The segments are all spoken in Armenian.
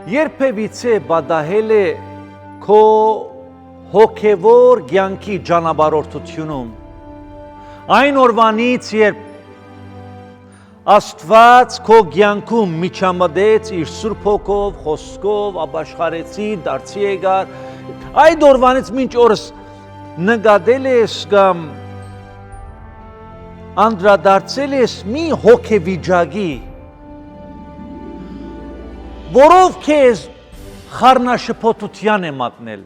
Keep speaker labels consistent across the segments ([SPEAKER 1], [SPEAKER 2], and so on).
[SPEAKER 1] Երբևիցե պատահել է քո հոգևոր կյանքի ճանապարհորդությունում այն օրվանից, երբ Աստված քո կյանքում միջամտեց իր Սուրբ Հոգով, խոսքով, ապաշխարեցի, դարձի եկար, այդ օրվանից մինչ օրս նկատել ես կամ անդրադարձել ես մի հոգեվիճակի, որով քեզ խառնաշփոթության է մատնել։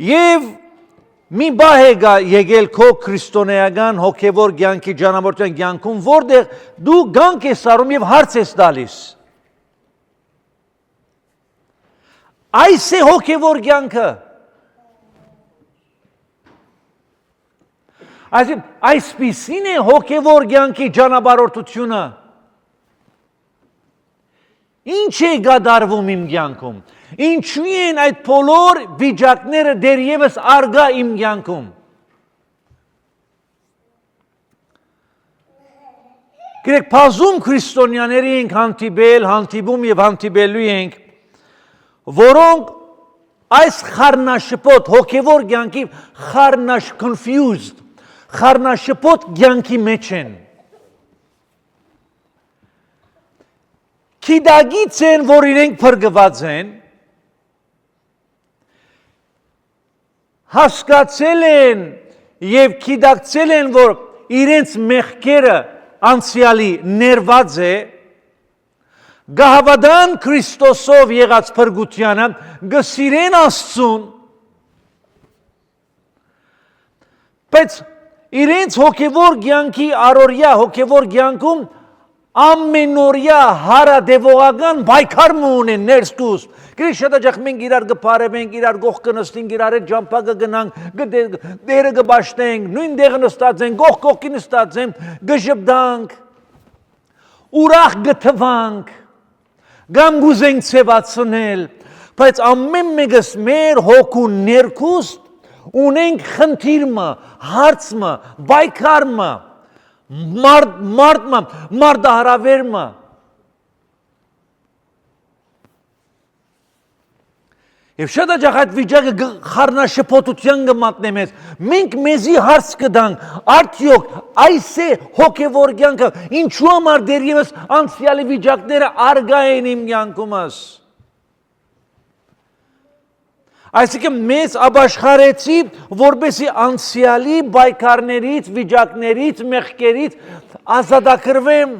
[SPEAKER 1] Եվ մի բահ է եկել քո քրիստոնեական հոգևոր կյանքի ճանապարհորդության կյանքում, որտեղ դու գանք ես արում եւ հարց ես տալիս։ Այս է հոգևոր կյանքը։ Այսպիսին է հոգևոր կյանքի ճանապարհորդությունը։ Ինչ է կատարվում իմ կյանքում։ Ինչու են այդ բոլոր վիճակները դեռևս արգա իմ կյանքում։ Գրեք, բազում քրիստոնյաների ենք հանդիպել, հանդիպում եւ հանդիպելու ենք, որոնք այս խառնաշփոթ հոգևոր կյանքի confused խառնաշփոթ կյանքի մեջ են։ Գիտակից են, որ իրենք փրկված են, հասկացել են եւ գիտակցել են, որ իրենց մեղքերը անցյալի ներված է, գահավադան Քրիստոսով եղած փրկությանը, գսիրեն Աստծուն, բայց իրենց հոգևոր կյանքի առօրյա հոգևոր կյանքում ամենօրյա հարադեվողական պայքար ունեն ներսկուս։ Գրի շատ հաճախ մենք իրար կփարևենք, իրար գող կնստենք, իրար հետ ջամփա կգնանք, դերը կբաշտենք, նույն տեղը նստած ենք, գող կողքի նստած ենք, կժպտանք, ուրախ կթվանք, կամ գուզենք ցեվացնել, բայց ամեն մեկս մեր հոգու ներքուստ ունենք խնդիրը, հարցը, պայքարը, մարդահրավերը։ Եվ շատ հաճախ այդ վիճակը խառնաշփոթության կմատնե մեզ։ Մենք մեզի հարց կտանք, արդյոք այս է հոգևոր կյանքը, ինչու համար դեռևս անցյալի վիճակները արգա են իմ կյանքումս։ Այսինքն մեզ ապաշխարեցի, որպեսզի անցյալի պայքարներից, վիճակներից, մեղքերից ազատագրվեմ,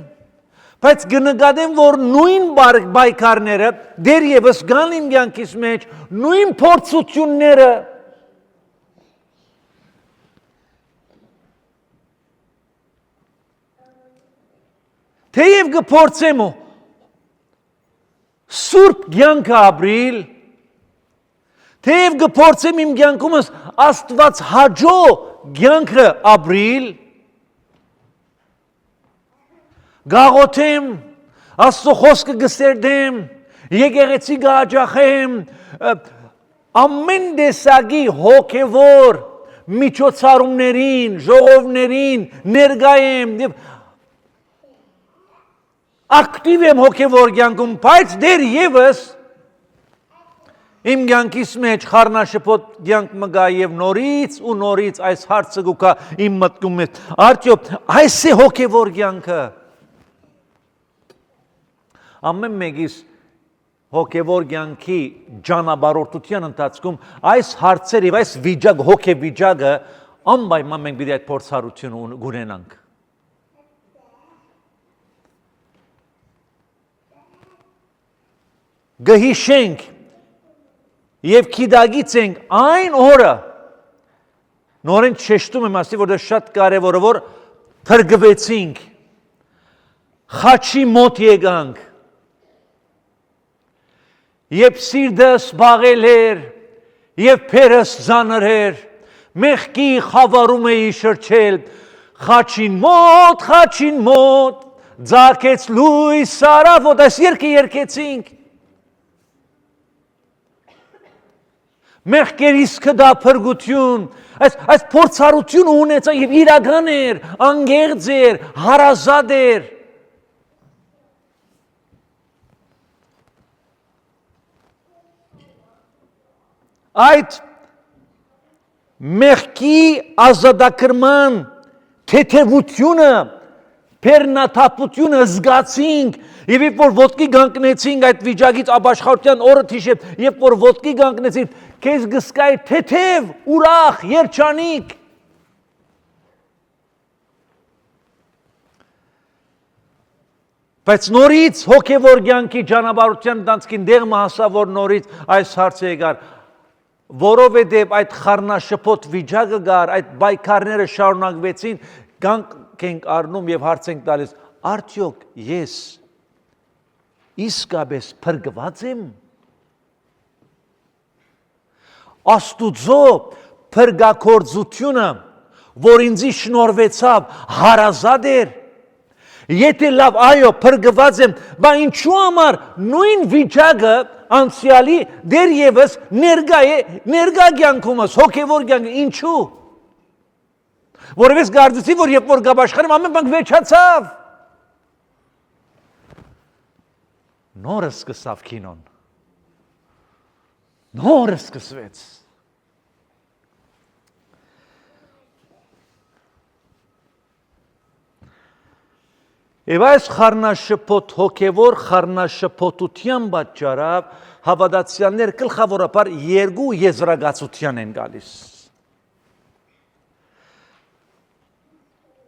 [SPEAKER 1] բայց կնկատեմ, որ նույն պայքարները դեռևս կան իմ կյանքիս մեջ, նույն փորձությունները, թեև կփորձեմ սուրբ կյանքը ապրիլ, թեև կփորձեմ իմ կյանքումս Աստված հաջո կյանքը ապրիլ, գաղութեմ, Աստծո խոսքը կսերդեմ, եկեղեցի կհաճախեմ, ամեն տեսակի հոգևոր միջոցառումներին, ժողովներին ներկայեմ եւ ակտիվ եմ հոգևոր կյանքում, բայց դեռևս իմ կյանքիս մեջ խառնաշփոթ կյանք մը գա եւ նորից ու նորից այս հարցը գուկա իմ մտքում մեջ։ Արդյոք այս է հոգևոր կյանքը։ Ամեն մեկիս հոգևոր կյանքի ճանապարհորդության ընթացքում այս հարցեր եւ այս վիճակ հոգեվիճակը անպայման մենք պիտի այդ փորձառությունը ունենանք։ Գհիշենք Եվ գիտակից ենք այն օրը, նորեն շեշտում եմ ասի, որ դա շատ կարևոր է, որ փրկվեցինք, խաչի մոտ եկանք, եւ սիրտս բաղել էր, եւ փերս ծանր էր, մեղքի խավարում էի շրջել, խաչին մոտ, ձակեց լույս արավ, այս երկը երկեցինք, Մեղքերիս կդա փրկություն, այս փորձառությունը ունեցա եւ իրական էր, անգերձ էր, հարազատ էր։ Այդ մեղքի ազատագրման թեթևությունը, բեռնաթափությունը զգացինք, եւ երբ որ ոտքի կանգնեցինք այդ վիճակից ապաշխարության օրը թիշև, երբ որ ոտքի կանգնեցինք, քեզ գսկայի թեթև, ուրախ, երջանիկ։ Բայց նորից հոգևոր կյանքի ճանապարհության տանցքին դեղը հասավ, որ նորից այս հարցը եկար, որովհետև այդ խառնաշփոթ վիճակը կար, այդ պայքարները շարունակվեցին, կանգ ենք առնում եւ հարց ենք տալիս, արդյոք ես իսկապես փրկված եմ։ Աստուծո փրկագործությունը, որ ինձի շնորհվեցավ, հարազատ էր։ Եթե լավ, այո, փրկված եմ, բայց ինչու համար նույն վիճակը անցյալի դեռևս ներկա է, ներկա կյանքումս, հոգևոր կյանքը, ինչու։ Որովհետև կարծեցի, որ երբ որ գաբաշխարեմ, ամեն բան վերջացավ։ Նորը սկսավ կինոն։ Նորը սկսվեց։ Եվ այս խառնաշփոթ հոգևոր խառնաշփոթության պատճառով հավատացյալներ գլխավորապես երկու եզրակացության են գալիս։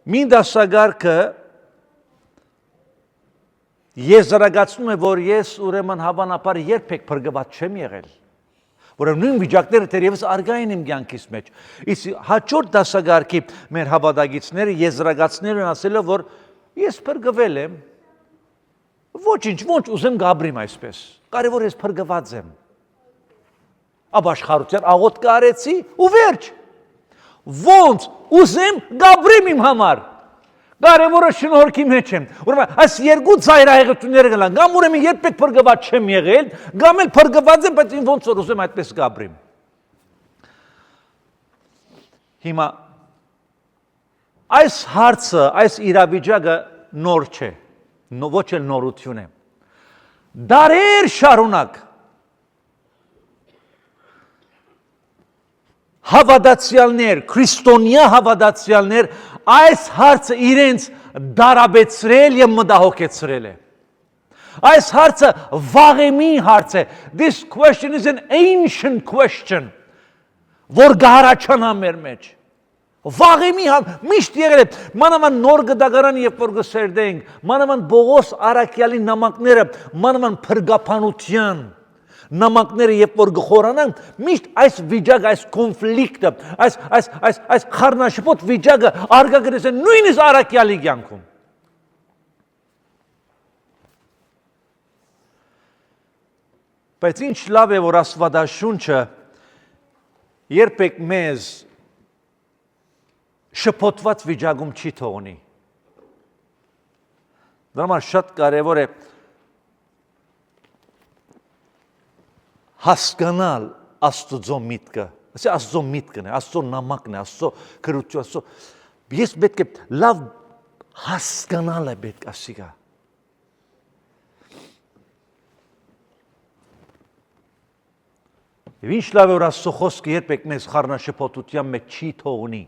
[SPEAKER 1] Մի դասագարքը եզրակացնում է, որ ես ուրեմն հավանաբար երբեք փրկված չեմ եղել, որովհետև նույն վիճակները դեռևս արգա են իմ կյանքիս մեջ։ Իսկ հաջորդ դասագարքի մեր հավատագիցները եզրակացներ են ասելով, որ ես փրկվել եմ, ոչինչ, ոչ ուզեմ գաբրիմ այսպես, կարևոր ես փրկված եմ։ Ապաշխարության աղոթք արեցի ու վերջ։ Ոնց ուզեմ գաբրիմ իմ համար։ Կարևորը շնորհքի մեջ եմ։ Ուրեմն այս երկու ծայրահեղությունները կլան, կամ ուրեմն երբեք փրկված չեմ եղել, կամ էլ փրկված եմ, բայց ոնց որ ուզեմ այդպես գաբրիմ։ Հիմա այս հարցը, այս իրավիճակը նոր չէ, ոչ էլ նորություն է։ Դարեր շարունակ հավատացյալներ, քրիստոնյա հավատացյալներ այս հարցը իրենց դարաբեցրել եւ մտահոգեցրել է։ Այս հարցը վաղեմի հարց է։ This question is an ancient question, որ գահարաչանա մեր մեջ։ Վաղեմի միշտ եղել է, մանավանդ նոր գդագարան երբ որ գսերդենք, մանավանդ Պողոս առաքյալի նամակները, մանավանդ փրկապանության նամակները երբ որ գխորանան, միշտ այս վիճակը, այս կոնֆլիկտը, այս խառնաշփոթ վիճակը արգա գրես են նույնիսկ առաքյալի կյանքում։ Բայց ինչ լավ է, որ Աստվածաշունչը երբեք մեզ շփոթված վիճակում չի թողնի։ Դրա համար շատ կարևոր է հասկանալ Աստծո միտքը, Աստծո միտքն է, Աստծո նամակն է, Աստծո գրությունը, Աստծո ես պետք է լավ հասկանալ է պետք ասիկա։ Եվ ինչ լավ է, որ Աստծո խոսքը երբեք մեզ խառնաշփոթության մեջ չի թողնի։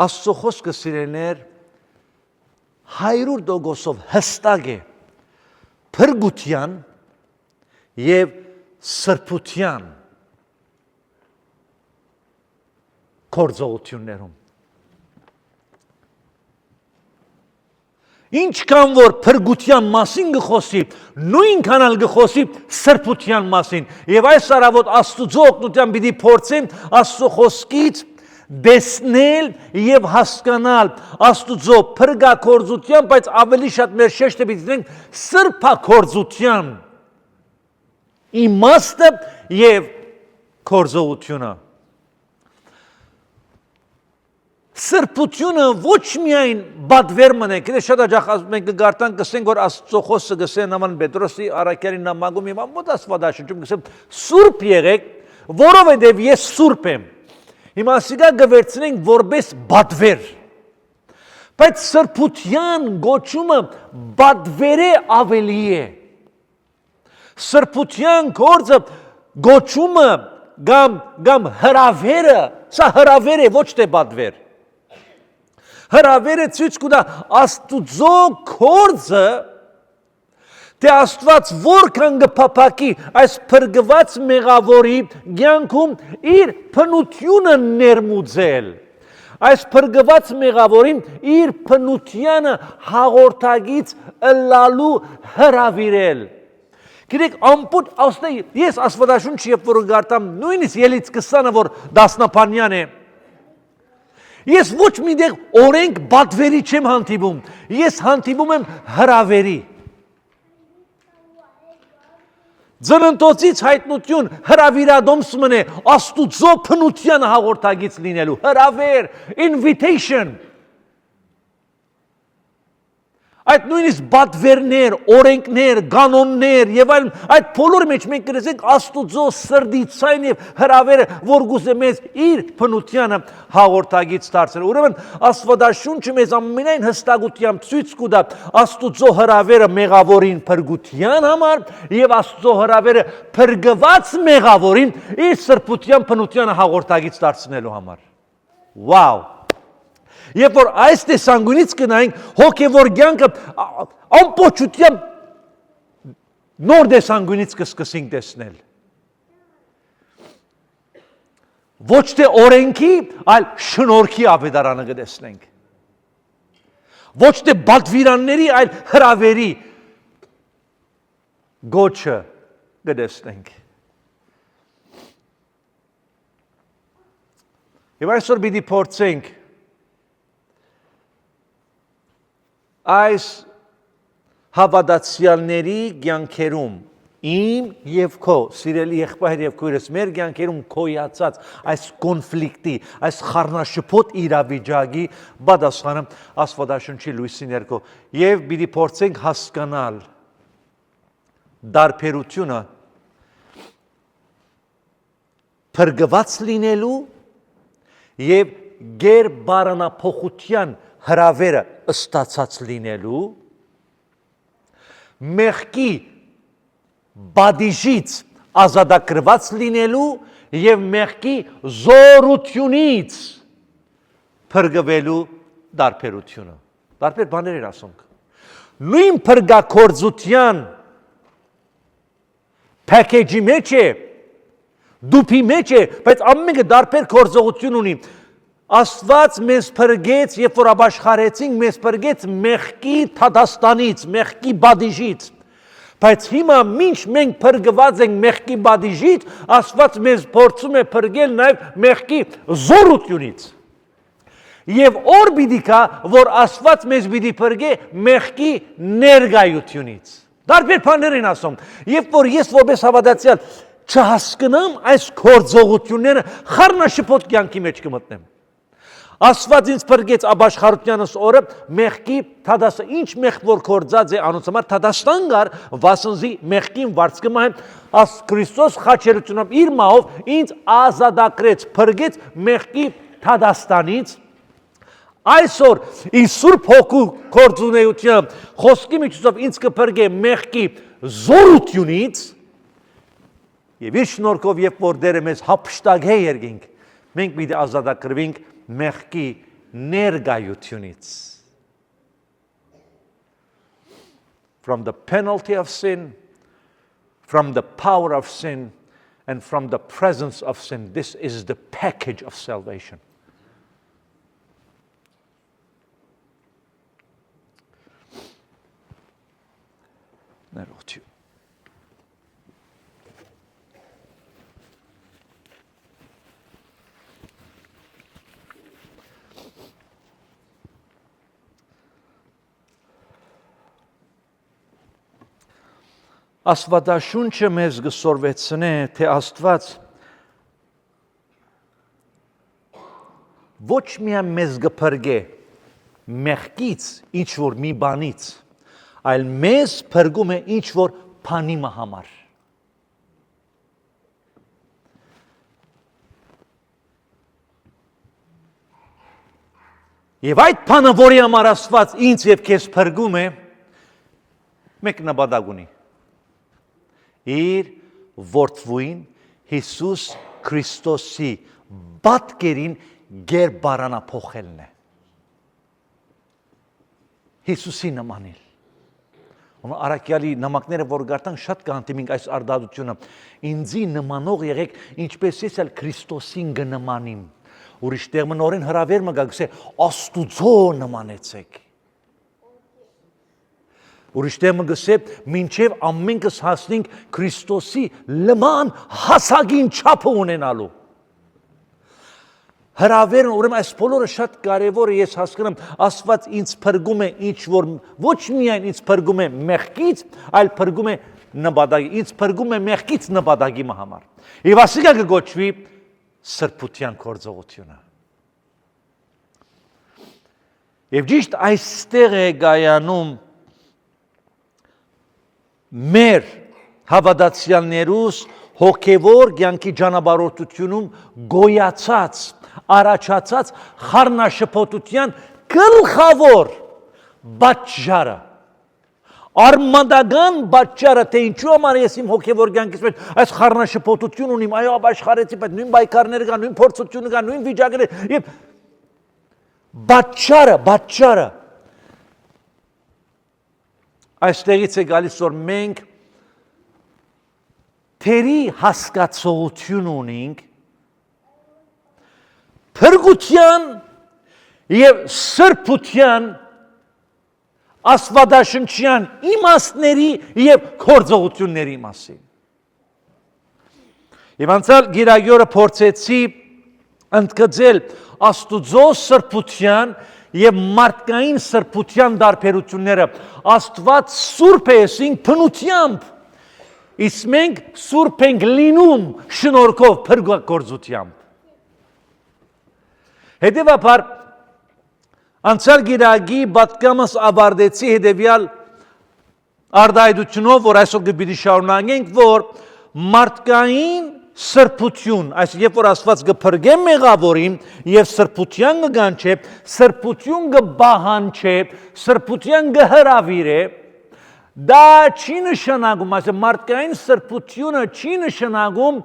[SPEAKER 1] Աստծո խոսքը սիրելիներ 100% հստակ է փրկության եւ սրբության գործողություններում։ Ինչքան որ փրկության մասին գխոսի, նույնքան էլ գխոսի սրբության մասին։ Եվ այս արավոտ Աստծո օգնությամբ պիտի փորձեն Աստծո խոսքից դեսնել եւ հասկանալ Աստուծո փրկագործության, բայց ավելի շատ մեր շեշտը պիտի դնենք սրբագործության իմաստը եւ գործողությունը։ Սրբությունը ոչ միայն բադվեր մնենք, դե շատ հաճախ մենք կգարտանք գսենք, որ Աստծո խոսքը գսեն Նման Պետրոսի առաքյալի նամակում եւ ամբողջ Աստվածաշնչում գսեմ սուրբ եղեք, որովհետեւ ես սուրբ եմ։ Հիմա ասիկա գվերցնենք որպես բադվեր։ Բայց սրբության գոչումը բադվերը ավելի է։ Սրբության գործը գոչումը կամ հրավերը, սա հրավեր է, ոչ թե բադվեր։ Հրավերը ցույց կտա Աստուծո գործը, թե Աստված որքան կփափակի այս փրկված մեղավորի կյանքում իր փնությունը ներմուծել, այս փրկված մեղավորին իր փնությանը հաղորդագից ըլլալու հրավիրել։ Գիտեք, ամբողջ աստե ես Աստվածաշունչը երբ որ գարտամ, նույնիսկ ելից 20-ը որ դասնապանյան է, ես ոչ միտեղ օրենք բադվերի չեմ հանդիպում, ես հանդիպում եմ հրավերի։ Ծննդոցից հայտնություն հրավիրադոմս մնե Աստուծո փնության հաղորդագից լինելու, հրավեր, invitation։ Այդ նույնիսկ բադվերներ, օրենքներ, կանոններ եւ այլն, այդ բոլորի մեջ մենք կրեցենք Աստուծո սրդիցային եւ հրավերը, որ գուզե մեզ իր փնությանը հաղորդագից դարձնել։ Ուրեմն Աստվածաշունչը մեզ ամենայն հստակությամբ ցույց կտա Աստուծո հրավերը մեղավորին փրկության համար եւ Աստուծո հրավերը փրկված մեղավորին իր սրբության փնությանը հաղորդագից դարձնելու համար։ Վաու։ Երբ որ այս տեսանկյունից գնայինք, հոգևոր կյանքը ամբողջությամբ նոր տեսանկյունից կսկսենք տեսնել։ Ոչ թե օրենքի, այլ շնորհքի ավետարանը կտեսնենք։ Ոչ թե բադվիրանների, այլ հրավերի գոչը կտեսնենք։ Եվ այսօր պիտի փորձենք այս հավատացյալների կյանքերում իմ եւ քո սիրելի եղբայր եւ քույրս մեր կյանքերում քոյացած այս կոնֆլիկտի, այս խառնաշփոթ իրավիճակի պատասխանը Աստվածաշունչի լույսի ներքո եւ պիտի փորձենք հասկանալ դարբերությունը փրկված լինելու եւ գերբարանափոխության հրավերը ստացած լինելու, մեղքի բադիժից ազատագրված լինելու եւ մեղքի զորությունից փրկվելու դարբերությունը։ Դարբեր բաներ էր ասոնք։ Նույն փրկագործության package-ի մեջ է, դուփի մեջ է, բայց ամենը դարբեր գործողություն ունի։ Աստված մեզ փրկեց, երբ որ ապաշխարեցինք, մեզ փրկեց մեղքի թադաստանից, մեղքի բադիժից։ Բայց հիմա մինչ մենք փրկված ենք մեղքի բադիժից, Աստված մեզ փորձում է փրկել նաև մեղքի զորությունից։ Եվ օր պիտի կա, որ Աստված մեզ պիտի փրկե մեղքի ներկայությունից։ Դարբեր բաներ են ասում։ Երբ որ ես որպես հավատացյալ չհասկանամ այս գործողությունները, խառնաշփոթ կյանքի մեջ կմտնեմ։ Աստված ինձ փրկեց ապաշխարությանս օրը մեղքի թադաստը ինչ մեղ որ կործած է անոնց համար թադաստան գար վասնզի մեղքին վարձկում աս Քրիստոս խաչելությունով իր մահով ինձ ազատագրեց փրկեց մեղքի թադաստանից այսօր իր Սուրբ Հոգու գործունեությամբ խոսքի միջոցով ինձ կփրկե մեղքի զորությունից եւ իր շնորհքով երբ որ դերը մեզ հափշտակե երկինք մենք պիտի ազատագրվենք մեղքի ներկայությունից from the penalty of sin from the power of sin and from the presence of sin this is the package of salvation ներողություն Աստվածաշունչը մեզ գսորվեցնե, թե Աստված ոչ միայն մեզ գփրկե մեղքից, ինչ որ մի բանից, այլ մեզ փրկում է ինչ որ բանի համար։ Եվ այդ բանը, որի համար Աստված ինձ եւ քեզ փրկում է, մեկ նպատակ ունի։ Իր որդվույն Հիսուս Քրիստոսի պատկերին գերբարանափոխելն է։ Հիսուսի նմանել։ Արաքյալի նամակները, որ գարտան, շատ կանտիմինք այս արդարությունը։ Ինձի նմանող եղեք, ինչպես ես էլ Քրիստոսին կնմանիմ։ Ուրիշ տեղ նորեն հրավեր մը գա, գսե Աստուծո նմանեցեք։ Ուրիշ տեղ մը գսե մինչև ամենքս հասնենք Քրիստոսի լման հասակին չափը ունենալու։ Հրավերն ուրեմն այս բոլորը շատ կարևոր է, ես հասկանում, Աստված ինձ փրկում է ինչ որ ոչ միայն ինձ փրկում է մեղքից, այլ փրկում է նպատակի, ինձ փրկում է մեղքից նպատակի համար։ Եվ ասիկա կգոչվի սրբության գործողությունը։ Եվ ճիշտ այստեղ է գայանում մեր հավատացյալներուս հոգևոր կյանքի ճանապարհորդությունում գոյացած, առաջացած խառնաշփոթության գլխավոր պատճառը, արմատական պատճառը, թե ինչու համար ես իմ հոգևոր կյանքից մեջ այս խառնաշփոթություն ունիմ, այո, աշխարհեցի պետք նույն բայկարները կան, նույն փորձությունը կան, նույն վիճակները, եւ պատճառը այստեղից է գալիս, որ մենք թերի հասկացողություն ունենք փրկության եւ սրբության աստվածաշնչյան իմաստների եւ գործողությունների մասին։ Եվ անցյալ գիրագյորը փորձեցի ընդգծել Աստուծո սրբության եւ մարդկային սրբության տարբերությունները։ Աստված սուրբ է ասին փնությամբ, իսկ մենք սուրբ ենք լինում շնորհքով փրկագործությամբ։ Հետևաբար անցյալ գիրագի պատգամս ավարտեցի հետևյալ արդայդությունով, որ այսօր կպիտի շարունակենք, որ մարդկային սրբություն, այսինքն երբ որ Աստված կփրկե մեղավորին եւ սրբության կգանչե, սրբություն կբահանչե, սրբության կհրավիրե, դա չի նշանակում, այսինքն մարդկային սրբությունը չի նշանակում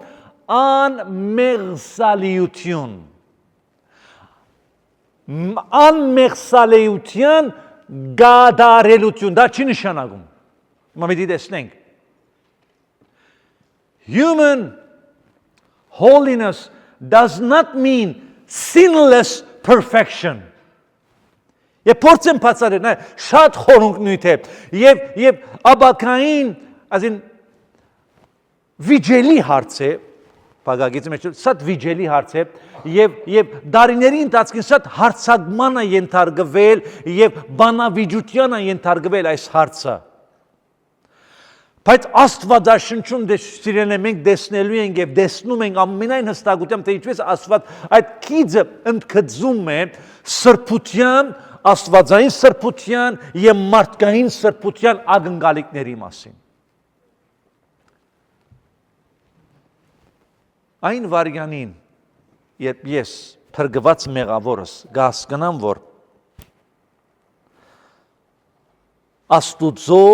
[SPEAKER 1] անմեղսալիություն, անմեղսալիության գադարելություն, դա չի նշանակում։ Մամիդի տեսնենք։ Human holiness does not mean sinless perfection. Եվ փորձեմ բացառել, շատ խորհուրդ նույթ է, եւ աբակային, այսին վիճելի հարց է, բաղագիծի մեջ շատ վիճելի հարց է, եւ դարիների ընթացքին շատ հարցակման է ենթարկվել եւ բանավիճության է ենթարկվել այս հարցը։ Բայց Աստվածաշնչում սիրելիներ մենք տեսնելու ենք եւ տեսնում ենք ամենայն հստակությամբ, թե ինչպես Աստված այդ քիծը ընդգծում է սրբության, աստվածային սրբության եւ մարդկային սրբության ակնկալիքների մասին։ Այն վարյանին, երբ ես փրկված մեղավորս կհասկանամ, որ Աստուծո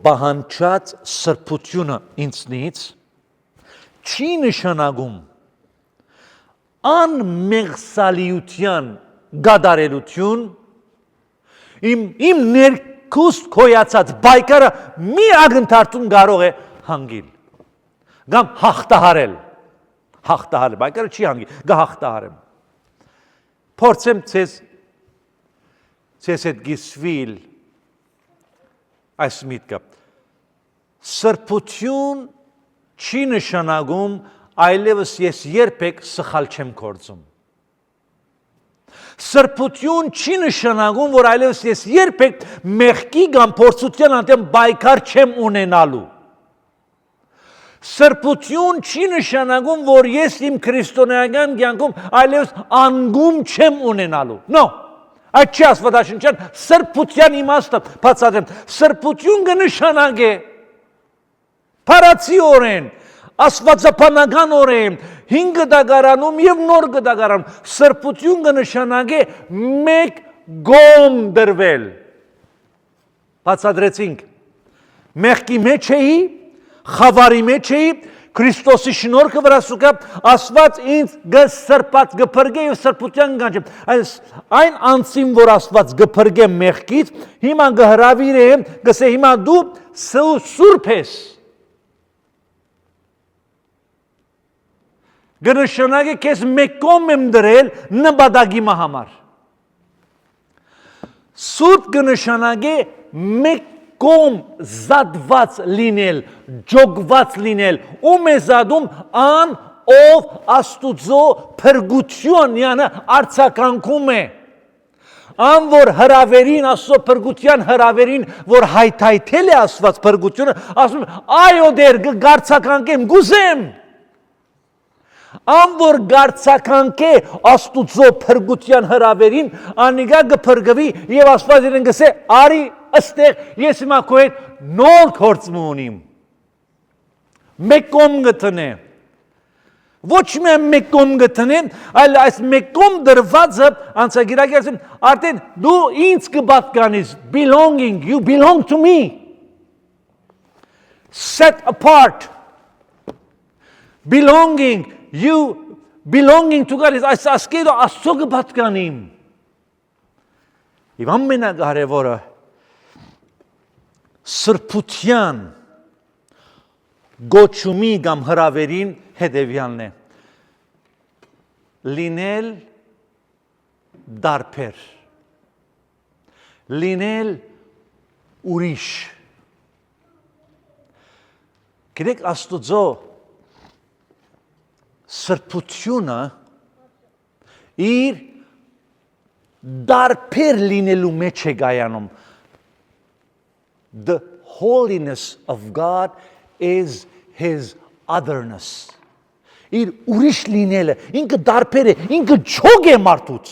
[SPEAKER 1] բահանչած սրբությունը ինձնից չի նշանակում անմեղսալիության գադարելություն, իմ ներքուստ քոյացած բայկարը մի ակնթարթում կարող է հանգիլ, կամ հաղթահարել, բայկարը չի հանգիլ, կհաղթահարեմ։ Փորձեմ ձեզ հետ գիսվիլ այս միտքը։ Սրբություն չի նշանակում այլևս ես երբեք սխալ չեմ գործում։ Սրբություն չի նշանակում, որ այլևս ես երբեք մեղքի կամ փորձության անդեմ բայկար չեմ ունենալու։ Սրբություն չի նշանակում, որ ես իմ քրիստոնեական կյանքում այլևս անգում չեմ ունենալու։ No, այդ չի Աստվածաշնչյան սրբության իմաստը բացատրեմ։ Սրբություն կնշանակե փարացիորեն, աստվածաբանական օրեն, հինգ դագարանում եւ նոր դագարանում սրբություն կնշանակե մեկ գոմ դրվել։ Բացատրեցինք։ Մեղքի մեջ էի, խավարի մեջ էի, Քրիստոսի շնորհքը վրա սուկա, Աստված ինձ գսրբած գփրկե եւ սրբության կանչեմ։ Այն անձին, որ Աստված գփրկե մեղքից, հիմա գհրավիրե, գսե հիմա դու սուրբ ես։ Գնշանակե քեզ մեկ կողմ եմ դրել նպատակի համար։ Սուրբ կնշանակե մեկ կողմ զատված լինել, ջոգված լինել, ու մեզադում ան ով Աստուծո փրկություն յանը արձականքում է։ Ան որ հրավերին, Աստծո փրկության հրավերին, որ հայթայթել է Աստված փրկությունը, ասում այո դեր գարցականքեմ, գուզեմ։ Ան որ գարցականքե Աստուծո փրկության հրավերին, անիգա գփրկվի եւ Աստված իրեն գսե արի ըստեղ ես հիմա քո հետ նոր գործ ունիմ։ Մեկ կողմ գտնե։ Ոչ միայն մեկ կողմ գտնե, այլ այս մեկ կողմ դրվածը անցագիրակերսին արդեն դու ինձ կպատկանես, belonging, you belong to me. Set apart. Belonging, you belonging to God is այս ասկերո Աստծո կպատկանիմ։ Եվ ամենակարևորը սրբության գոչումի կամ հրավերին հետևյալն է։ Լինել դարբեր, լինել ուրիշ։ Գիտեք Աստուծո սրբությունը իր դարբեր լինելու մեջ է գայանում։ The holiness of God is his otherness. Իր ուրիշ լինելը, ինքը դարբեր է, ինքը ջոգ է մարդուց։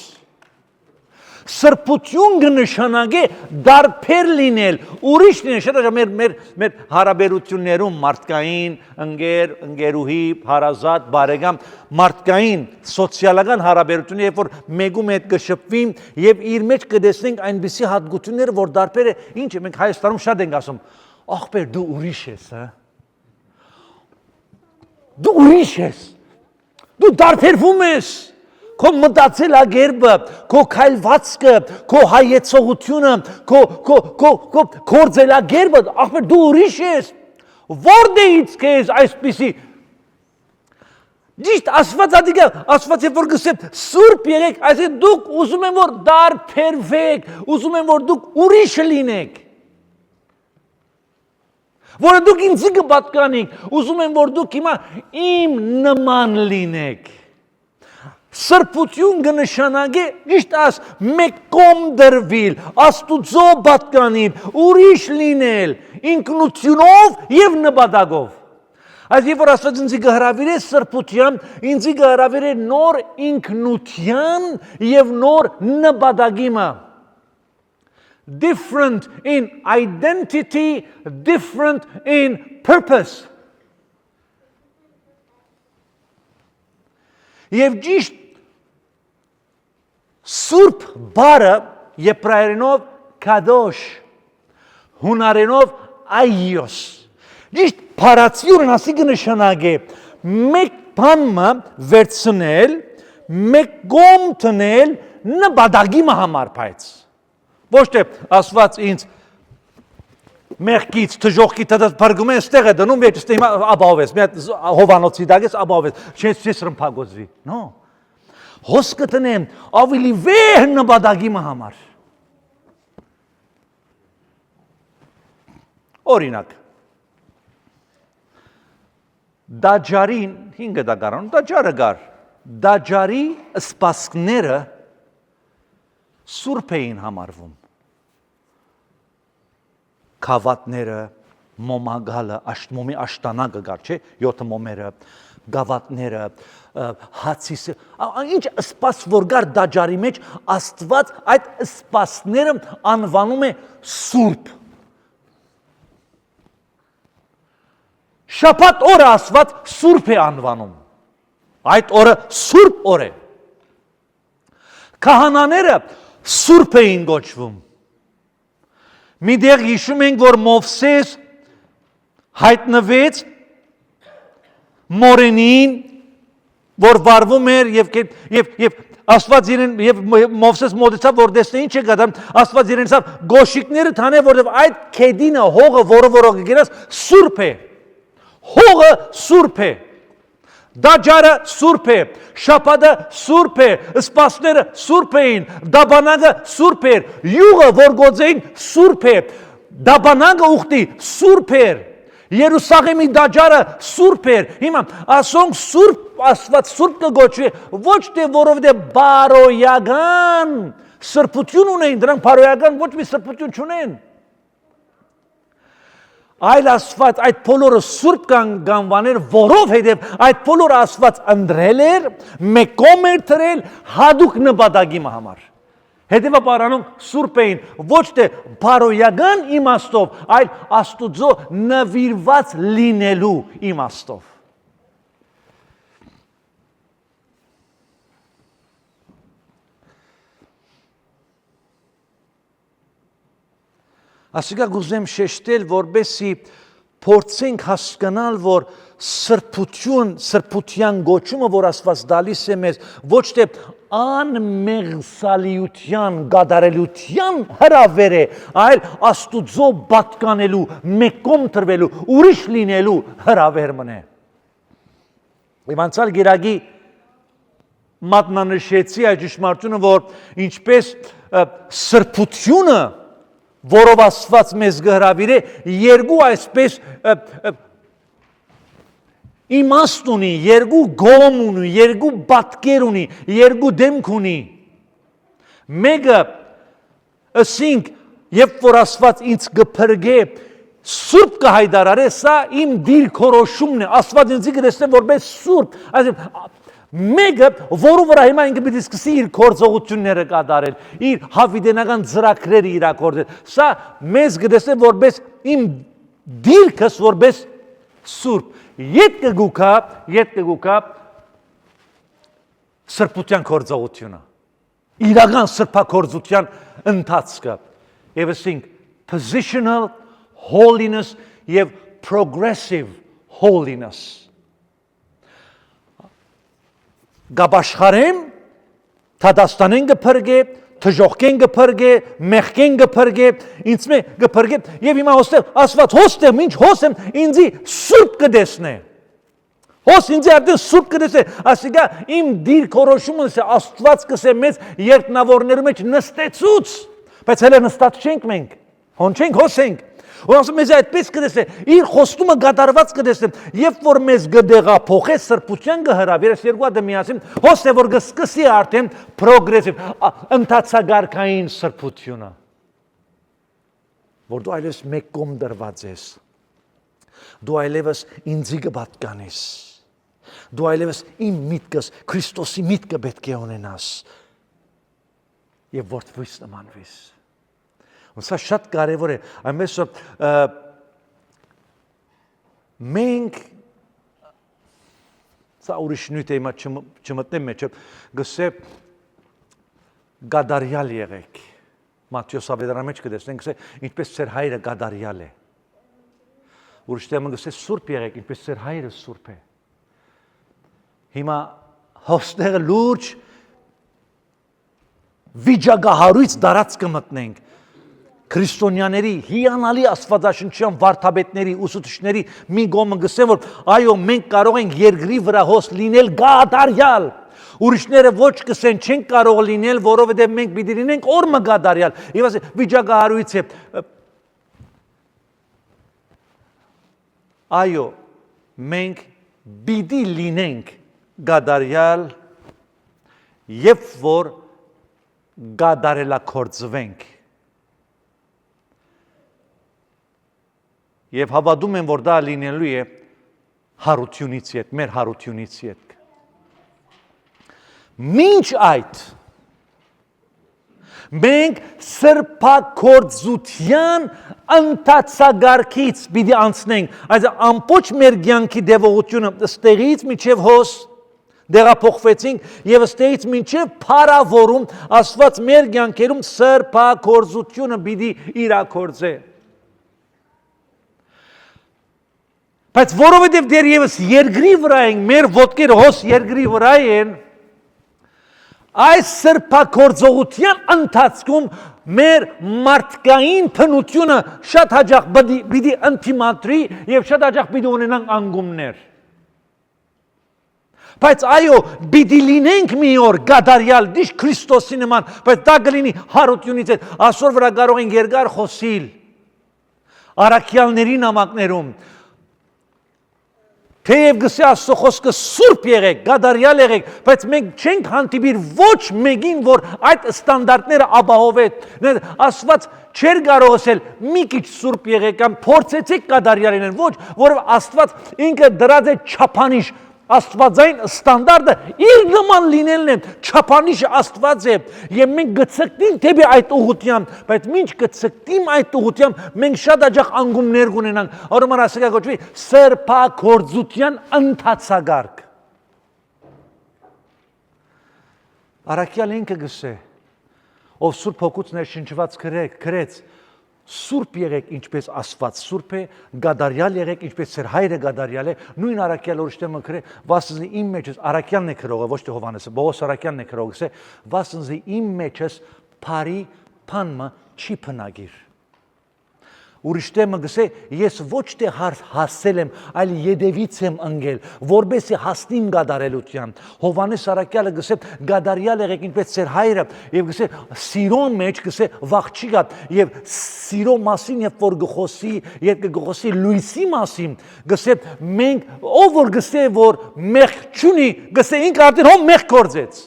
[SPEAKER 1] Սրբություն կնշանակե դարբեր լինել, ուրիշ լինել, շատ մեր հարաբերություններում մարդկային, ընկեր, ընկերուհի, հարազատ, բարեկամ, մարդկային, սոցիալական հարաբերություններ, երբ որ մեկում հետ կշփվին եւ իր մեջ կտեսնենք այնպիսի հատկություններ, որ դարբեր է, ինչ է, մենք Հայաստանում շատ ենք ասում, ախպեր դու ուրիշ ես, հա։ Դու ուրիշ ես։ Դու դարբերվում ես։ Քո մտածելակերպը, քո քայլվածքը, քո հայեցողությունը, քո գործելակերպը, ախպեր դու ուրիշ ես։ Որտեղից քեզ այսպիսի Ճիշտ Աստվածադիկա, Աստված որ գսե սուրբ եղեք, այսինքն դուք ուզում են որ դարբերվեք, ուզում են որ դուք ուրիշ լինեք։ Որը դուք ինձ կպատկանեք, ուզում են որ դուք հիմա իմ նման լինեք։ Սրբություն կնշանակե ճիշտ աս մեկ կողմ դրվել, Աստուծո պատկանիլ, ուրիշ լինել, ինքնությունով եւ նպատակով։ Այս երբ որ Աստված ինձ կհրավիրե սրբության, ինձ կհրավիրե նոր ինքնության եւ նոր նպատակի մը։ Different in identity, different in purpose. Եվ ճիշտ Սուրբ բարը եբրայերենով կադոշ, հունարենով այոս։ Ճիշտ փարացիորեն ասի կնշանակե մեկ բանը վերցնել, մեկ կողմ տնել նպատակի համար բայց։ Ոչ թե Աստված ինձ մեղքից թժողքի տած բարգում են ստեղ է դնում, ես հիմա ապահովես, մի հատ հովանոցի դագես ապահովես, չես ռմփագոզվի։ No։ Հոսքը տնեմ ավելի վեհ նպատակի համար։ Օրինակ Դաջարին 5 դագարան, դաջարը գար, դաջարի սպասքները սուրբ էին համարվում։ Քավատները, մոմագալը, մոմի աշտանակը գար, չէ, 7 մոմերը, գավաթները, հացիսը, ինչ սպաս որ գար դաջարի մեջ, Աստված այդ սպասները անվանում է սուրբ։ Շաբաթ օրը Աստված սուրբ է անվանում։ Այդ օրը սուրբ օր է։ Քահանաները սուրբ էին գոչվում։ Միտեղ հիշում ենք, որ Մովսես հայտնվեց մորենին, որ վարվում էր եւ Աստված իրեն եւ Մովսես մոտեցավ, որ տեսնե ինչ է գտա, Աստված իրեն ասավ գոշիկները թանե, որովհետեւ այդ քեդինը հողը, որը գերաս սուրբ է։ Հողը սուրբ է։ Դաջարը սուրբ է, շաբաթը սուրբ է, սպասները սուրբ էին, դաբանագը սուրբ էր, յուղը որ գոձեին սուրբ է, դաբանագը ուխտի սուրբ էր, Երուսաղեմի դաջարը սուրբ էր։ Հիմա ասոնք սուրբ Աստված սուրբ կգոչվի, ոչ թե որովհետև բարոյական սրբություն ունեն, դրանք բարոյական ոչ մի սրբություն չունեն։ Այլ Աստված այդ բոլորը սուրբ կանվաներ, որովհետև այդ բոլորը Աստված ընտրել էր, մեկում էր դրել հատուկ նպատակի համար։ Հետևաբար սուրբ էին ոչ թե բարոյական իմաստով, այլ Աստուծո նվիրված լինելու իմաստով։ Ասիկա գուզեմ շեշտել, որբեսի փորձենք հասկանալ, որ սրբության գոչումը, որ Աստված դալիս է մեզ, ոչ թե անմեղսալիության, գադարելության հրավեր է, այլ Աստուծո պատկանելու, մեկում տրվելու, ուրիշ լինելու հրավեր մնե։ Իմ անցյալ գիրագի մատնանշեցի այդ ճշմարտությունը, որ ինչպես սրբությունը որով Աստված մեզ գհրավիրե, երկու այսպես իմաստ ունի, երկու գոմ ունի, երկու պատկեր ունի, երկու դեմք ունի։ Մեկը ասինք, երբ որ Աստված ինձ կփրկե, սուրբ կհայտարարե, սա իմ դիրքորոշումն է, Աստված ինձ կտեսնե որպես սուրբ, մեկը, որը վրա հիմա ինքը պիտի սկսի իր գործողությունները կատարել, իր հավիտենական ծրագրերը իրագործել, սա մեզ կտեսնե որպես իմ դիրքս որպես սուրբ, ետ կգուկա սրբության գործողությունը, իրական սրբագործության ընթացքը, եւ ասենք positional holiness եւ progressive holiness։ Գաբաշխարեմ, թադաստանեն գպրգե, թժողքեն գպրգե, մեղքեն գպրգե, ինձ մե գպրգե, և հիմա հոստեմ, ասված հոստեմ, ինչ հոստեմ, ինձի սուրբ կդեսնե։ Հոս ինձի արդեն սուրբ կդեսնե, ասիկա իմ դիրքորոշումս է, Աստված կսե մեզ երտնավորներու մեջ նստեցուց, բայց հելը նստած չենք մենք, հոն չենք, հոս ենք, ու ասում մեզ այդպես կդեսնե, իր խոստումը գադարված կդեսնեմ, երբ որ մեզ գդեղափոխե սրբության գհրավիր, այս երկու հատը միասին, հոս է որ գսկսի արդեն պրոգրեսիվ, ընթացագարքային սրբությունը, որ դու այլևս մեկ կողմ դրված ես, դու այլևս ինձի կպատկանես, դու այլևս իմ միտքս, Քրիստոսի միտքը պետք է ունենաս, և որդվույս նմանվես։ Սա շատ կարևոր է, այնպես որ մենք, սա ուրիշ նույթ է հիմա չմտնեմ մեջը, գսե գադարյալ եղեք, Մատթեոս ավետարանի մեջ կտեսնենք, գսե ինչպես ծեր հայրը գադարյալ է, ուրիշ տեղ գսե սուրբ եղեք, ինչպես ծեր հայրը սուրբ է, հիմա հոստեղը լուրջ վիճակահարույց դարած կմտնենք, քրիստոնյաների, հիանալի աստվածաշնչյան վարդապետների, ուսուցիչների մի կողմը գսեն, որ այո, մենք կարող ենք երկրի վրա հոս լինել գադարյալ, ուրիշները ոչ կսեն չենք կարող լինել, որովհետև մենք պիտի լինենք օրը գադարյալ, եւ ասե վիճակահարույց է, այո, մենք պիտի լինենք գադարյալ, երբ որ գադարելակործվենք։ Եվ հավատում եմ, որ դա լինելու է հարությունից ետ, մեր հարությունից ետ։ Մինչ այդ, մենք սրբակործության ընթացագարքից պիտի անցնենք, այս ամբողջ մեր կյանքի դեպողությունը ստեղից մինչև հոս դեղափոխվեցինք եւ ստեղից մինչև փարավորում Աստված մեր կյանքերում սրբակործությունը պիտի իրագործե։ Բայց որովհետև դեռևս երկրի վրա ենք, մեր ոտքերը հոս երկրի վրա են, այս սրբակործողության ընթացքում մեր մարդկային բնությունը շատ հաճախ պիտի ընդդիմադրի եւ շատ հաճախ պիտի ունենանք անգումներ։ Բայց այո, պիտի լինենք մի օր գադարյալ դիշ Քրիստոսի նման, բայց դա կլինի հարությունից հետ։ Այսօր վրա կարող ենք երկար խոսիլ առաքյալների նամակներում։ Թեև գսե Աստծո խոսքը սուրբ եղեք, գադարյալ եղեք, բայց մենք չենք հանդիպիր ոչ մեկին, որ այդ ստանդարտները ապահովեն։ Աստված չէր կարող ասել մի քիչ սուրբ եղեք կամ փորձեցեք գադարյալ լինել, ոչ, որովհետև Աստված ինքը դրած է չափանիշ, Աստվածային ստանդարտը իր նման լինելն է, չափանիշը Աստված է, եւ մենք գցկտին դեպի այդ ուղղությամբ, բայց ինչ գցկտիմ այդ ուղղությամբ, մենք շատ հաճախ անգումներ կունենանք, ուրեմն ասիկա գոչվի սրբակործության ընթացագարք։ Առաքյալ ինքը գսե, ով Սուրբ Հոգուց ներշնչված գրեց, սուրբ եղեք ինչպես Աստված սուրբ է, գադարյալ եղեք ինչպես Ձեր հայրը գադարյալ է, նույն առաքյալ օրիշտեմը գրե, վասնզի իմ մեջս առաքյալն է գրողը, ոչ թե Հովհաննեսը, Բողոս առաքյալն է գրողը, վասնզի իմ մեջս բարի բանը չի բնագիր։ Ուրիշտեմը գսե, ես ոչ թե հասել եմ, այլ յետևից եմ ընկել, որպեսզի հասնեմ գադարելության։ Հովհաննես առաքյալը գսե, գադարյալ եղեք ինչպես Ձեր հայրը, եւ գսե, սիրո մեջ գսե վախ չի գա, եւ սիրո մասին երբ որ գխոսի, երբ գխոսի լույսի մասին, գսե մենք ով որ գսե որ մեղք չունի, գսե ինքը արդեն հո մեղք գործեց։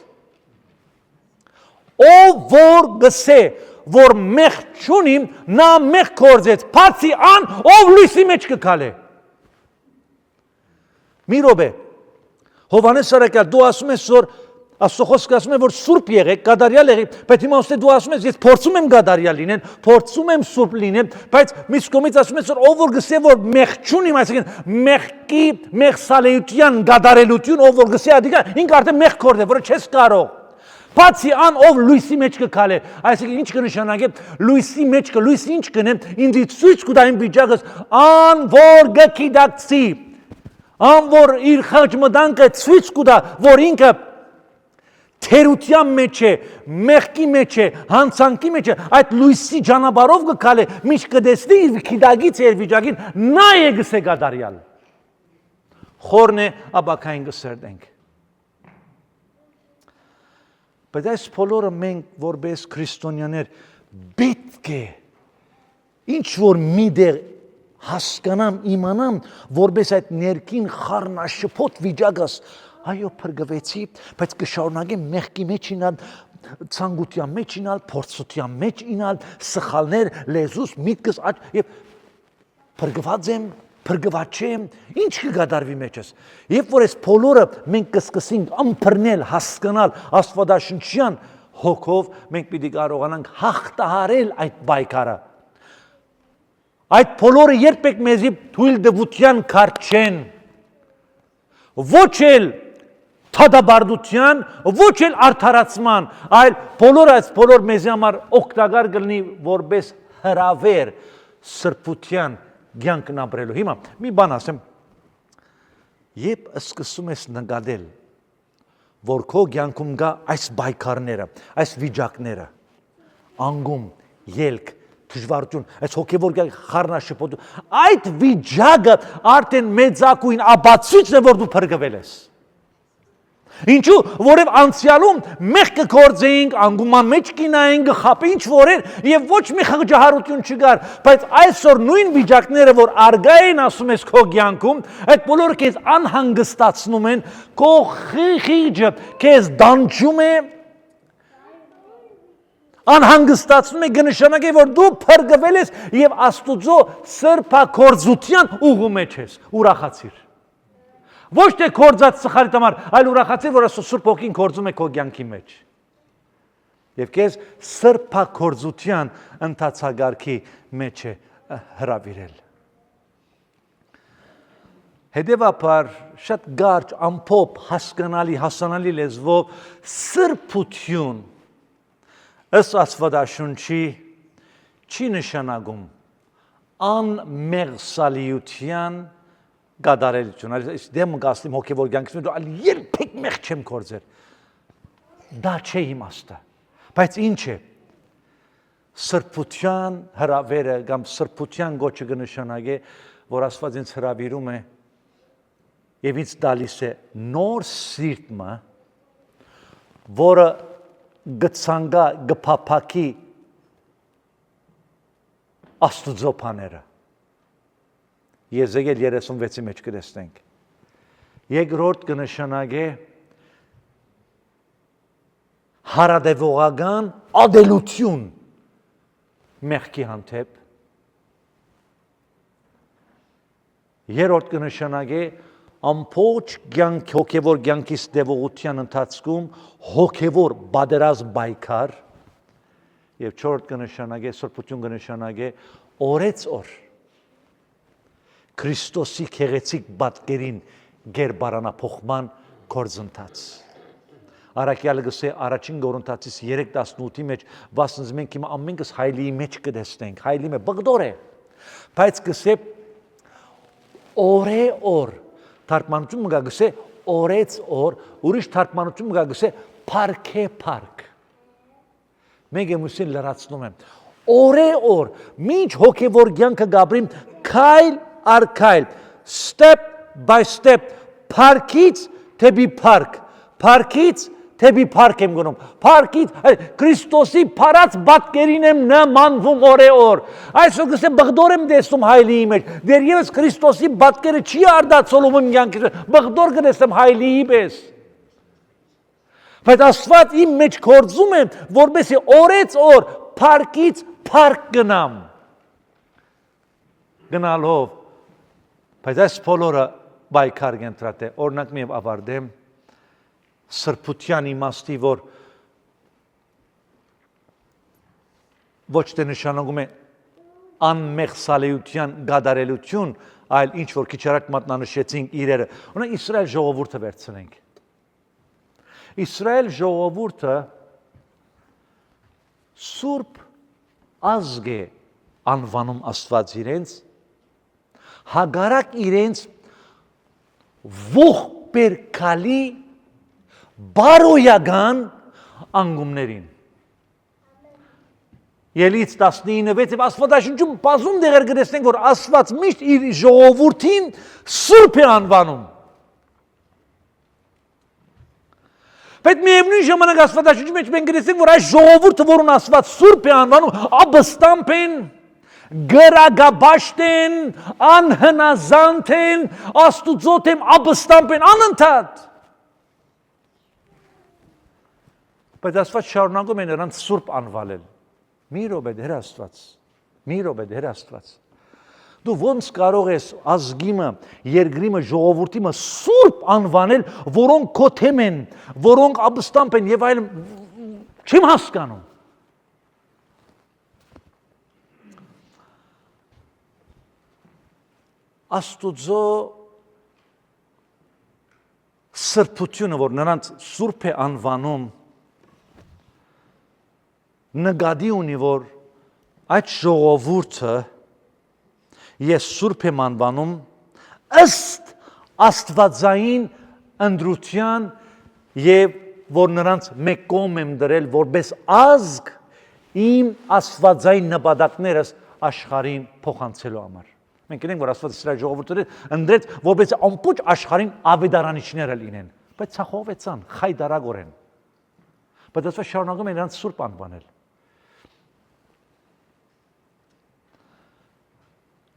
[SPEAKER 1] Ով որ գսե որ մեղք չունի, նա մեղք գործեց, բացի ան, ով լույսի մեջ կգալե։ Մի րոպե, Հովհաննես առաքյալ, դու ասում ես, որ Աստծո խոսքը ասում է, որ սուրբ եղեք, գադարյալ եղեք, բայց հիմա ասում դու ասում ես, ես փորձում եմ գադարյալ լինել, փորձում եմ սուրբ լինել, բայց մյուս կողմից ասում ես, որ ով որ գսե որ մեղք չունի, այսինքն մեղքի մեղսալեյության գադարելություն, ով որ գսե ադիկա, ինքը արդեն մեղք գործէ, որը չես կարող։ Բացի ան ով լույսի մեջ կգալե, այսինքն ինչ կնշանակե լույսի մեջ լույսի ինչ կնեմ, ինձ ցույց կտա իմ վիճակս, ան որ գկիդակցի, ան որ իր խաչմտանքը ցույց կտա, որ ինքը թերության մեջ է, մեղքի մեջ է, հանցանքի մեջ է, այդ լույսի ճանապարհով կգալե, միշտ կտեսնի իր քիդագից իր վիճակին, նա է գսե գադարյալ։ Խորն է, աբակային կսերտենք։ Բայց այս բոլորը մենք որպես քրիստոնյաներ պետք է ինչ որ մի դեր հասկանամ, իմանամ, որպես այդ ներքին խառնաշփոթ վիճակս, այո, փրկվեցի, բայց կշարունակեմ մեղքի մեջ ինալ, ցանկության մեջ ինալ, փորձության մեջ ինալ, սխալներ, լեզուս, միտքս եւ փրկված եմ, փրկված չեմ, ինչ կգադարվի մեջս։ Երբ որ այս բոլորը մենք կսկսենք ըմբռնել, հասկանալ աստվածաշնչյան հոգով, մենք պիտի կարողանանք հաղթահարել այդ պայքարը։ Այդ բոլորը երբեք մեզի թույլ դվության քարտ չեն։ Ոչ էլ թադաբարդության, ոչ էլ արդարացման, այլ բոլոր մեզի համար օգտակար կլինի որպես հրավեր սրբության կյանքն ապրելու։ Հիմա մի բան ասեմ, երբ սկսում ես նկատել, որ քո կյանքում կա այս պայքարները, այս վիճակները, անգում, ելք, դժվարություն, այս հոգևոր խառնաշփոթ, այդ վիճակը արդեն մեծակույն ապացույց է, որ դու փրկվել ես։ Ինչու, որև անցյալում մեղքը գործեինք, անգուման մեջ կինայինք, գխապ ինչ որ էր եւ ոչ մի խղճահարություն չկար, բայց այսօր նույն վիճակները, որ արգա են ասում ես քո կյանքում, այդ բոլորը քեզ անհանգստացնում են, քո խիղճը քեզ դանջում է, անհանգստացնում է կնշանակի, որ դու փրկվել ես եւ Աստուծո սրբակորձության ուղու մեջ ես, ուրախացիր։ Ոչ թե կորձած սխալիդ համար, այլ ուրախացիր, որ Աստծո Սուրբ Հոգին կորձում է քո կյանքի մեջ։ Եվ քեզ սրբակորձության ընթացագարքի մեջ է հրավիրել։ Հետևաբար շատ կարճ, ամփոփ, հասկանալի, հասանալի լեզվով սրբություն ըստ Աստվածաշունչի չի նշանակում անմեղսալիության գադարելություն։ Այս դեմ գասլիմ հոգևոր կյանքից այլ երբեք մեղ չեմ կործել։ Դա չէ իմաստը։ Բայց ինչ է սրբության հրավերը կամ սրբության գոչը կնշանակե, որ Աստված ինձ հրավիրում է եւ ինձ տալիս է նոր սիրտը, որը գցանգա գփափակի Աստուծո բաները։ Եզեկիել 36-ի մեջ կտեսնենք։ Երկրորդ կնշանակե հարադեվողական ադելություն մեղքի հանդեպ։ Երրորդ կնշանակե ամբողջ կյանք հոգևոր կյանքից դեպողության ընթացքում հոգևոր բادرազմ բայկար եւ չորրորդ կնշանակե սրբություն կնշանակե օրեց օր Քրիստոսի քեղեցիկ բատկերին գերբարանափոխման գործընթաց։ Արաքյալը գսե առաջին Կորինթացիս 3:18-ի մեջ, վասնզ մենք հիմա ամենքս հայլիի մեջ կտեսնենք, հայլի մե բղդոր է, բայց գսե օրե օր թարգմանություն մգա գսե օրեց օր, ուրիշ թարգմանություն մգա գսե փարքե փարք։ Մենք եմուսին լրացնում եմ։ Օրե օր, մինչ հոգևոր կյանքը գաբրիմ քայլ առ քայլ, step by step, փարքից թեպի փարք, փարքից թեպի փարք եմ գնում, փարքից Քրիստոսի փարած բատկերին եմ նմանվում օրե օր։ Այսօր գսե բղդոր եմ տեսնում հայլիի մեջ, դեռևս Քրիստոսի բատկերը չի արդացոլում իմ կյանքից, բղդոր կտեսնեմ հայլիի պես։ Բայց Աստված իմ մեջ գործում է, որպեսզի օրեց օր փարքից փարք գնամ։ Գնալով, բայց այս բոլորը բայկար կենտրատ է, օրինակ մի ավարտեմ սրբության իմաստի, որ ոչ թե նշանակում է անմեղսալիության գադարելություն, այլ ինչ որ քիչ առաջ մատնանշեցինք իրերը։ Օրինակ Իսրայել ժողովուրդը վերցնենք։ Իսրայել ժողովուրդը սուրբ ազգ է անվանում Աստված իրենց, հագարակ իրենց ողբերգալի բարոյական անգումներին։ Ելից 19-ից եւ Աստվածաշունչում բազում դեղեր կտեսնենք, որ Աստված միշտ իր ժողովրդին սուրբ է անվանում։ Բայց միևնույն ժամանակ Աստվածաշունչի մեջ մենք կտեսնենք, որ այս ժողովուրդը, որուն Աստված սուրբ է անվանում, աբստամբ են, գրագաբաշտ են, անհնազանդ են, Աստուծո դեմ աբստամբ են, անընդհատ։ Բայց Աստված շարունակում է նրանց սուրբ անվանել։ Մի րոպե դեր Աստված, մի րոպե դեր Աստված։ Դու ոնց կարող ես ազգիմը, երկրիմը, ժողովուրդիմը սուրբ անվանել, որոնք քո թեմ են, որոնք աբստամբ են եւ այլն, չեմ հասկանում։ Աստուծո սրբությունը, որ նրանց սուրբ է անվանում, նկատի ունի, որ այդ ժողովուրդը ես սուրբ եմ անվանում ըստ աստվածային ընտրության եւ որ նրանց մեկ կողմ եմ դրել որպես ազգ իմ աստվածային նպատակներս աշխարհին փոխանցելու համար։ Մենք գիտենք, որ Աստված Իսրայել ժողովուրդը ընդրեց որպես ամբողջ աշխարհին ավետարանիչները լինեն, բայց ցախովեցան խայդարագորեն։ Բայց Աստված շարունակում է նրանց սուրբ անվանել։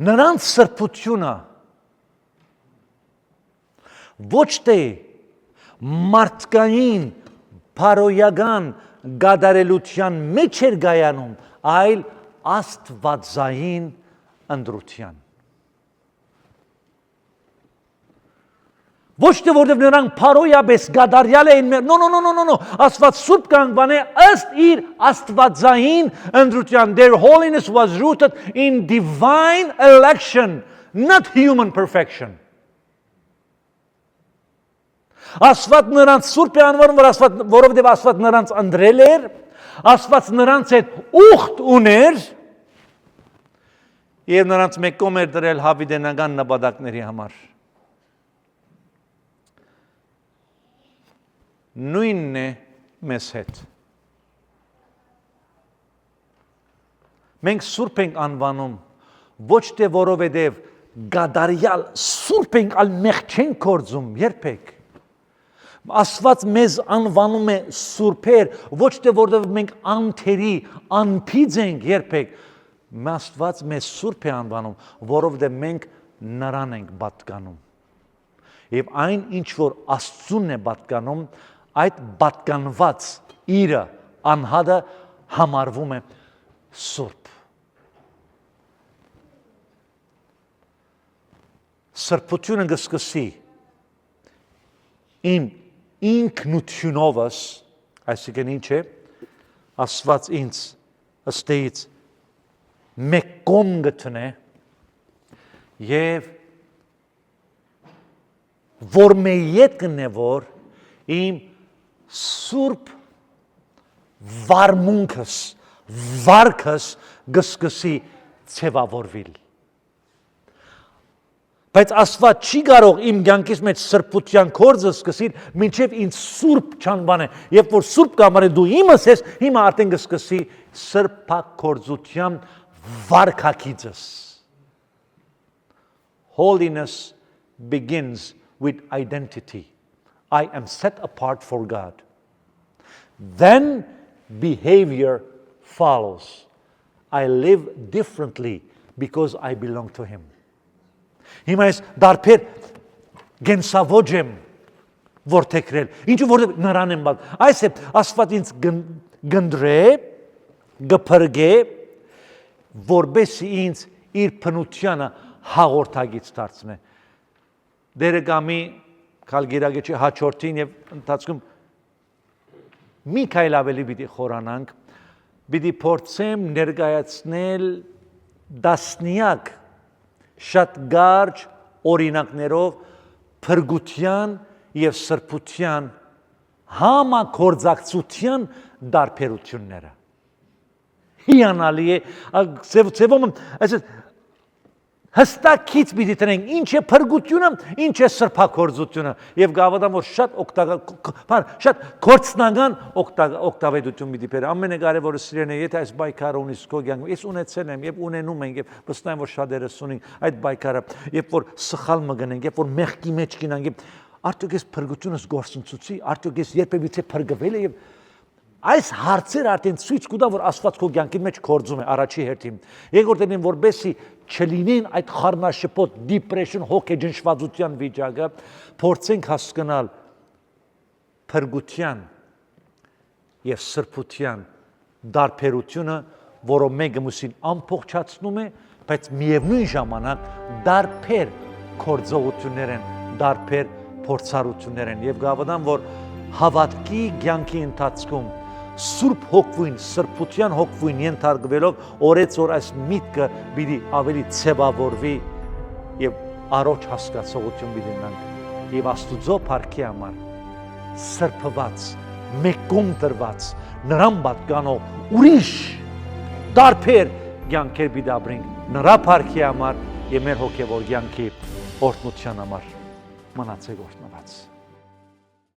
[SPEAKER 1] Նրանց սրբությունը ոչ թե մարդկային, բարոյական գադարելության մեջ էր գայանում, այլ աստվածային ընտրության։ Ոչ թե որտեղ նրանք փարոյաբես գադարյալ էին, no, Աստված սուրբ կանգնան է ըստ իր աստվածային ընտրության. Their holiness was rooted in divine election, not human perfection. Աստված նրանց սուրբ է անվանում, որովհետև Աստված նրանց ընտրել էր, Աստված նրանց հետ ուխտ ուներ եւ նրանց մեկում էր դրել հավիտենական նպատակների համար։ Նույնն է մեզ հետ։ Մենք սուրբ ենք անվանում, ոչ թե որովհետև գադարյալ սուրբ ենք, այլ մեղք չենք գործում, երբեք։ Աստված մեզ անվանում է սուրբեր, ոչ թե որովհետև մենք անթերի, անփիծ ենք, երբեք։ Աստված մեզ սուրբ է անվանում, որովհետև մենք նրան ենք պատկանում։ Եվ այն ինչ որ Աստծուն է պատկանում, այդ պատկանված իրը անհատը համարվում է սուրբ։ Սրբությունը կսկսի իմ ինքնությունովս, այսինքն ինչ է, Աստված ինձ ըստեից մեկ կողմ գտնե եւ որ მე ետքն է որ իմ սուրբ վարմունքս, վարքս գսկսի ցևավորվել։ Բայց Աստված չի կարող իմ կյանքից մեջ սրբության գործը սկսել, մինչև ինձ սուրբ չանվանե։ Երբ որ սուրբ կամարը դու իմս ես, հիմա արդեն կսկսի սրբակորձության վարքագիծս։ Holiness begins with identity. I am set apart for God. Then behavior follows. I live differently because I belong to Him. Հիմա ես դարբեր գենսավոճ եմ որթեքրել, ինչու որ նրան եմ բալ, այս է Աստված ինձ գնդրե, գփրգե, որբեսի ինձ իր փնությանը հաղորդագից դարձնե։ Դերը գամի կալգիրագեչի հաջորդին եւ ընթացքում մի քայլ ավելի պիտի խորանանք, պիտի փորձեմ ներկայացնել դասնյակ շատ գարջ օրինակներով փրկության եւ սրբության համագործակցության դարբերությունները։ Հիանալի է, ծևոմ, այսինքն հստակից պիտի տնենք ինչ է փրկությունը, ինչ է սրբակորձությունը եւ գավադամ որ շատ կորցնական օգտավետություն պիտի բեր ամենակարևորը սիրելիներ եթե այս բայկարը ունես քո կյանքում ես ունեցել եմ եւ ունենում ենք եւ վստահ եմ որ շատերս ունենք այդ բայկարը երբ որ սխալ մգնենք երբ որ մեղքի մեջ գինանք արդյոք ես փրկությունս գործընծուցի արդյոք ես երբևիցե փրկվել եմ Այս հարցերը արդեն ցույց կտա, որ Աստված քո կյանքի մեջ գործում է առաջի հերթին։ Երկրորդն որբեսի չլինեն այդ խառնաշփոթ, depression, հոգեջնշվածության վիճակը, փորձենք հասկանալ փրկության եւ սրբության դարբերությունը, որը մեկը մյուսին ամփոփչացնում է, բայց միևնույն ժամանակ դարբեր գործողություններ են, դարբեր փորձառություններ են եւ գավադան, որ հավատքի կյանքի ընթացքում Սուրբ հոգվին, սրբության հոգվին ենթարկվելով օրեցօր այս միտքը պիտի ավելի ցևավորվի եւ առողջ հասկացողություն պիտի ունենանք եւ Աստուծո փառքի համար սրբված, մեկում տրված, նրան պատկանող ուրիշ դարբեր կյանքեր պիտի ապրենք նրա փառքի համար եւ մեր հոգեվոր կյանքի օրհնության համար մնացեք օրհնված